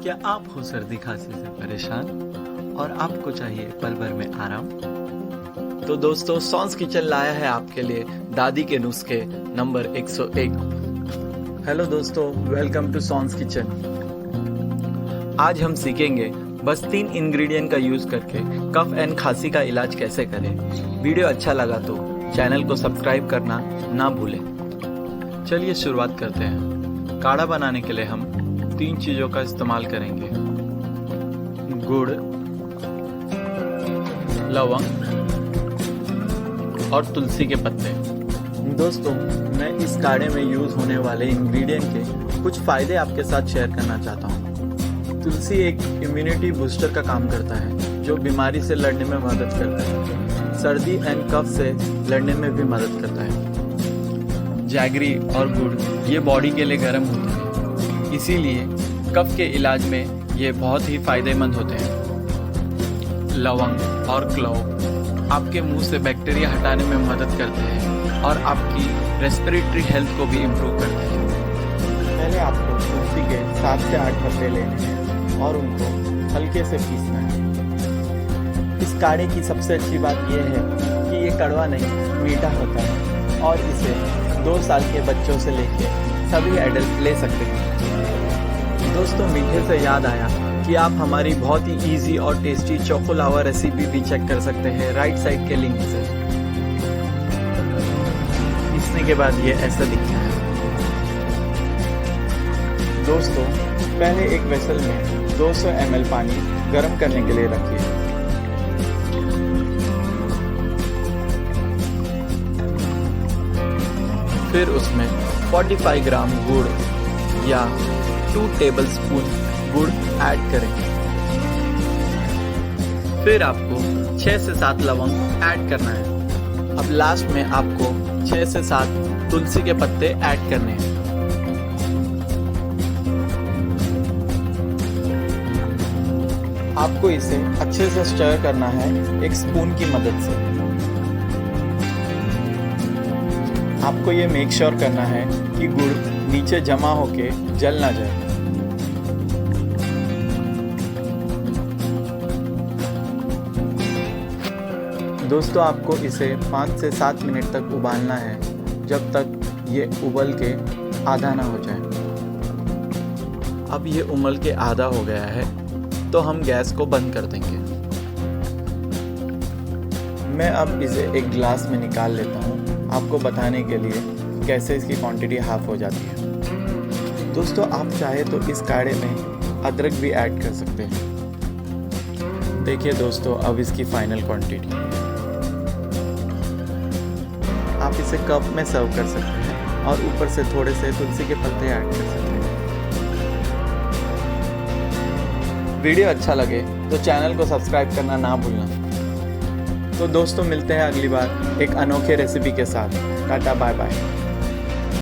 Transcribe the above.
क्या आप हो सर्दी खांसी से परेशान और आपको चाहिए पल भर में आराम? तो दोस्तों, सॉन्स किचन लाया है आपके लिए दादी के नुस्खे नंबर 101। हेलो दोस्तों, वेलकम टू सॉन्स किचन। आज हम सीखेंगे बस 3 इंग्रेडिएंट का यूज करके कफ एंड खांसी का इलाज कैसे करें। वीडियो अच्छा लगा तो चैनल को सब्सक्राइब करना ना भूलें। चलिए शुरुआत करते हैं। काढ़ा बनाने के लिए हम 3 चीजों का इस्तेमाल करेंगे: गुड़, लवंग और तुलसी के पत्ते। दोस्तों, मैं इस काढ़े में यूज होने वाले इंग्रेडिएंट के कुछ फायदे आपके साथ शेयर करना चाहता हूँ। तुलसी एक इम्यूनिटी बूस्टर का काम करता है जो बीमारी से लड़ने में मदद करता है। सर्दी एंड कफ से लड़ने में भी मदद करता है। जैगरी और गुड़ ये बॉडी के लिए गर्म होते हैं, इसीलिए कफ के इलाज में ये बहुत ही फायदेमंद होते हैं। लवंग और क्लोव आपके मुंह से बैक्टीरिया हटाने में मदद करते हैं और आपकी रेस्पिरेटरी हेल्थ को भी इम्प्रूव करते हैं। पहले आपको तुलसी के 7 से 8 पत्ते लेने हैं और उनको हल्के से पीसना है। इस काढ़े की सबसे अच्छी बात यह है कि ये कड़वा नहीं, मीठा होता है और इसे 2 साल के बच्चों से लेकर सभी एडल्ट ले सकते हैं। दोस्तों, मीठे से याद आया कि आप हमारी बहुत ही इजी और टेस्टी चोको लावा रेसिपी भी चेक कर सकते हैं राइट साइड के लिंक से। पीसने के बाद ये ऐसा दिखता है। दोस्तों, पहले एक वेसल में 200 ml पानी गर्म करने के लिए रखिए। फिर उसमें 45 ग्राम गुड़ या 2 टेबलस्पून गुड़ ऐड करें। फिर आपको 6 से 7 लवंग ऐड करना है। अब लास्ट में आपको 6 से 7 तुलसी के पत्ते ऐड करने हैं। आपको इसे अच्छे से स्टर करना है एक स्पून की मदद से। आपको ये मेक श्योर करना है कि गुड़ नीचे जमा होके जल ना जाए। दोस्तों, आपको इसे 5 से 7 मिनट तक उबालना है, जब तक ये उबल के आधा ना हो जाए। अब ये उबल के आधा हो गया है तो हम गैस को बंद कर देंगे। मैं अब इसे एक ग्लास में निकाल लेता हूँ आपको बताने के लिए कैसे इसकी क्वांटिटी हाफ हो जाती है। दोस्तों, आप चाहे तो इस काढ़े में अदरक भी ऐड कर सकते हैं। देखिए दोस्तों, अब इसकी फाइनल क्वांटिटी। आप इसे कप में सर्व कर सकते हैं और ऊपर से थोड़े से तुलसी के पत्ते ऐड कर सकते हैं। वीडियो अच्छा लगे तो चैनल को सब्सक्राइब करना ना भूलना। तो दोस्तों, मिलते हैं अगली बार एक अनोखे रेसिपी के साथ। Tata, bye bye.